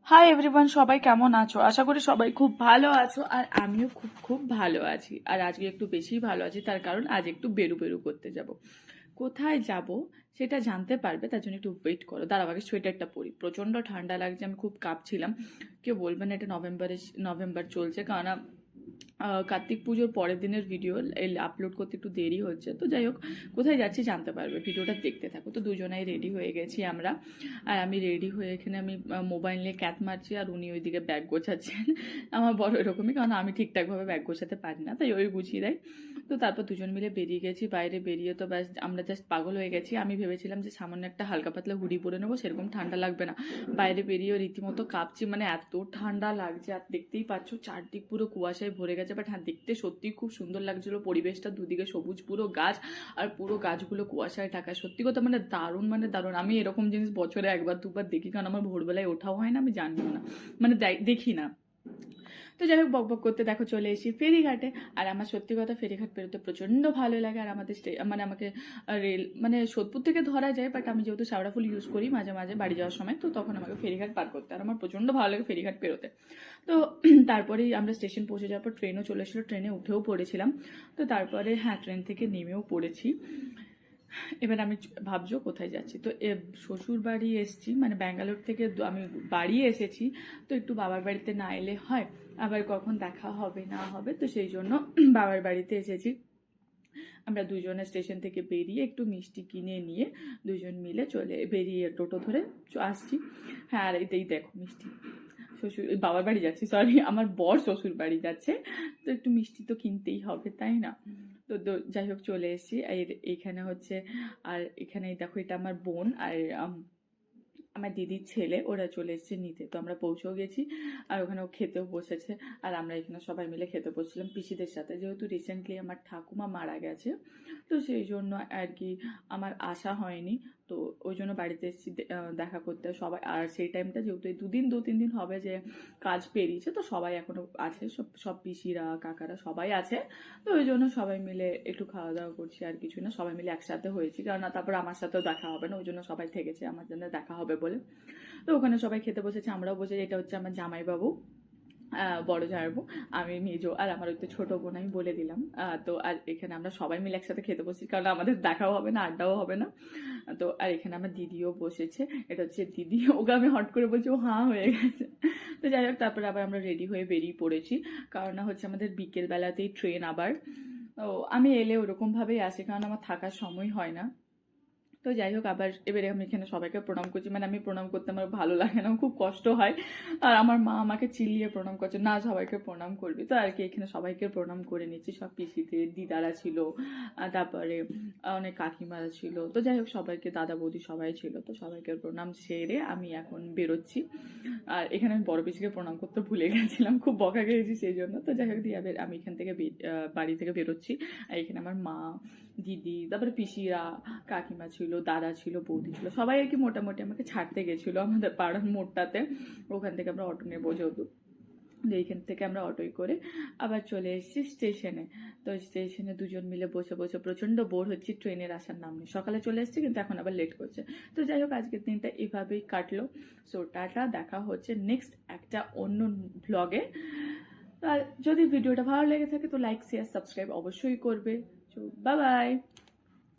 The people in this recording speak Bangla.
হাই এভরিওয়ান, সবাই কেমন আছো? আশা করি সবাই খুব ভালো আছো, আর আমিও খুব খুব ভালো আছি। আর আজকে একটু বেশি ভালো আছি, তার কারণ আজ একটু বেরু বেরু করতে যাব। কোথায় যাব সেটা জানতে পারবে, তার জন্য একটু ওয়েট করো। দাঁড়াও আগে সোয়েটারটা পরি, প্রচণ্ড ঠান্ডা লাগছে, আমি খুব কাঁপছিলাম। কেউ বলবেন এটা নভেম্বর চলছে, কারণ কার্তিক পুজোর পরের দিনের ভিডিও আপলোড করতে একটু দেরি হচ্ছে। তো যাই হোক, কোথায় যাচ্ছি জানতে পারবে, ভিডিওটা দেখতে থাকো। তো দুজনাই রেডি হয়ে গেছি আমরা, আর আমি রেডি হয়ে এখানে আমি মোবাইল নিয়ে ক্যাত মারছি, আর উনি ওইদিকে ব্যাগ গোছাচ্ছেন। আমার বড় এরকমই, কারণ আমি ঠিকঠাকভাবে ব্যাগ গোছাতে পারি না, তাই ওই গুছিয়ে দেয়। তো তারপর দুজন মিলে বেরিয়ে গেছি। বাইরে বেরিয়ে তো ব্যাস আমরা জাস্ট পাগল হয়ে গেছি। আমি ভেবেছিলাম যে সামান্য একটা হালকা পাতলা হুডি পরে নেবো, সেরকম ঠান্ডা লাগবে না। বাইরে বেরিয়ে রীতিমতো কাঁপছি, মানে এত ঠান্ডা লাগছে। আর দেখতেই পাচ্ছ চারদিক পুরো কুয়াশায় ভরে গেছে, বাট হ্যাঁ দেখতে সত্যিই খুব সুন্দর লাগছিল পরিবেশটা। দুদিকে সবুজ পুরো গাছ, আর পুরো গাছগুলো কুয়াশায় ঢাকা। সত্যি কথা মানে দারুণ, মানে দারুণ। আমি এরকম জিনিস বছরে একবার দুবার দেখি, কারণ আমার ভোরবেলায় ওঠাও হয় না, আমি জানিও না, মানে দেখি না। তো যাই হোক, বকবক করতে দেখো চলে এসেছি ফেরিঘাটে। আর আমার সত্যি কথা ফেরিঘাট পেরোতে প্রচণ্ড ভালো লাগে। আর আমাদের মানে আমাকে রেল মানে সোদপুর থেকে ধরা যায়, বাট আমি যেহেতু শাওড়াফুল ইউজ করি মাঝে মাঝে বাড়ি যাওয়ার সময়, তো তখন আমাকে ফেরিঘাট পার করতে, আর আমার প্রচণ্ড ভালো লাগে ফেরিঘাট পেরোতে। তো তারপরেই আমরা স্টেশন পৌঁছে যাওয়ার পর ট্রেনও চলে এসেছিলো, ট্রেনে উঠেও পড়েছিলাম। তো তারপরে হ্যাঁ ট্রেন থেকে নেমেও পড়েছি। এবার আমি ভাবছো কোথায় যাচ্ছি, তো শ্বশুর বাড়ি এসেছি, মানে ব্যাঙ্গালোর থেকে আমি বাড়ি এসেছি। তো একটু বাবার বাড়িতে না এলে হয়, আবার কখন দেখা হবে না হবে, তো সেই জন্য বাবার বাড়িতে এসেছি। আমরা দুজনে স্টেশন থেকে বেরিয়ে একটু মিষ্টি কিনে নিয়ে দুজন মিলে বেরিয়ে টোটো ধরে আসছি। হ্যাঁ, আর এতেই দেখো মিষ্টি, বাবার বাড়ি যাচ্ছি, সরি আমার বর শ্বশুর বাড়ি যাচ্ছে, তো একটু মিষ্টি তো কিনতেই হবে, তাই না? তো যাই হোক চলে এসেছি। এইখানে হচ্ছে, আর এখানে দেখো এটা আমার বোন আর আমার দিদির ছেলে, ওরা চলে এসেছে নিতে। তো আমরা পৌঁছেও গেছি, আর ওখানে খেতেও বসেছে। আর আমরা এখানে সবাই মিলে খেতে বসছিলাম পিসিদের সাথে, যেহেতু রিসেন্টলি আমার ঠাকুমা মারা গেছে, তো সেই জন্য আর কি আমার আসা হয়নি। তো ওই জন্য বাড়িতে এসেছি দেখা করতে সবাই। আর সেই টাইমটা যেহেতু এই দু তিন দিন হবে যে কাজ পেরিয়েছে, তো সবাই এখনো আছে, সব পিসিরা কাকারা সবাই আছে। তো ওই জন্য সবাই মিলে একটু খাওয়া দাওয়া করছি, আর কিছু না, সবাই মিলে একসাথে হয়েছি। কারণ তারপর আমার সাথেও দেখা হবে না, ওই জন্য সবাই থেকেছে আমার জন্য দেখা হবে বলে। তো ওখানে সবাই খেতে বসেছে, আমরাও বসেছি। এটা হচ্ছে আমার জামাইবাবু, বড় জামাইবাবু, আমি মেজো, আর আমার ওই তো ছোটো বোন, আমি বলে দিলাম। তো আর এখানে আমরা সবাই মিলে একসাথে খেতে বসছি, কারণ আমাদের দেখাও হবে না, আড্ডাও হবে না। তো আর এখানে আমার দিদিও বসেছে, এটা হচ্ছে দিদি। ওকে আমি হট করে বলছি, ও হাঁ হয়ে গেছে। তো যাই হোক, তারপরে আবার আমরা রেডি হয়ে বেরিয়ে পড়েছি, কারণ হচ্ছে আমাদের বিকেলবেলাতেই ট্রেন আবার। তো আমি এলে ওরকমভাবেই আসি, কারণ আমার থাকার সময় হয় না। তো যাই হোক, আবার এবারে আমি এখানে সবাইকে প্রণাম করছি, মানে আমি প্রণাম করতে আমার ভালো লাগে না, খুব কষ্ট হয়। আর আমার মা আমাকে চিল্লিয়ে প্রণাম করছে, না সবাইকে প্রণাম করবি। তো আর কি এখানে সবাইকে প্রণাম করে নিচ্ছি, সব পিসিদের দিদারা ছিল, তারপরে অনেক কাকিমারা ছিল। তো যাই হোক, সবাইকে দাদা বৌদি সবাই ছিল, তো সবাইকে প্রণাম সেরে আমি এখন বেরোচ্ছি। আর এখানে আমি বড় পিসিকে প্রণাম করতে ভুলে গেছিলাম, খুব বকা খেয়েছি সেই জন্য। তো যাই হোক দিয়ে আমি এখান থেকে বাড়ি থেকে বেরোচ্ছি। আর এখানে আমার মা, দিদি, তারপরে পিসিরা, কাকিমা ছিল, দাদা ছিল, বৌদি ছিল, সবাই আর কি মোটামুটি আমাকে ছাড়তে গেছিলো আমাদের পাড়ার মোড়টাতে। ওখান থেকে আমরা অটো নেবো যেহেতু, এইখান থেকে আমরা অটোয় করে আবার চলে এসেছি স্টেশনে। তো স্টেশনে দুজন মিলে বসে বসে প্রচণ্ড বোর হচ্ছি, ট্রেনের আসার নাম নেই। সকালে চলে এসেছি, কিন্তু এখন আবার লেট করছে। তো যাই হোক, আজকের দিনটা এভাবেই কাটলো। সো টাটা, দেখা হচ্ছে নেক্সট একটা অন্য ব্লগে। আর যদি ভিডিওটা ভালো লেগে থাকে তো লাইক শেয়ার সাবস্ক্রাইব অবশ্যই করবে। So bye bye.